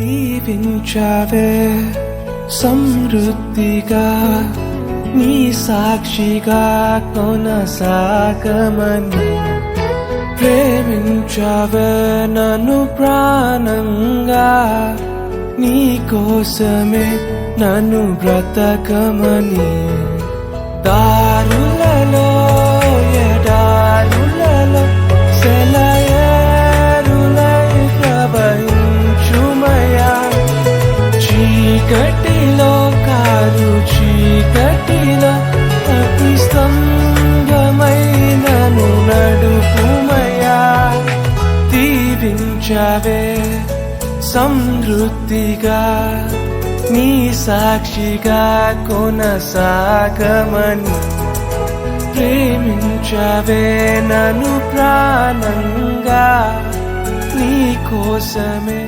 దీవించావే సమృద్ధిగా నీ సాక్షిగా కొనసాగమని ప్రేమించావే నన్ను ప్రాణంగా నీ కోసమే నన్ను బ్రతకమని దారులలో ఎడారులలో సెలయేరులై ప్రవహించుమయా చీకటిలో కారు చీకటిలో అతి స్తంభమైనను నడుపుమయా దీవించావే సమృద్ధిగా నీ సాక్షిగా కొనసాగమని ప్రేమించావే నన్ను ప్రాణంగా నీ కోసమే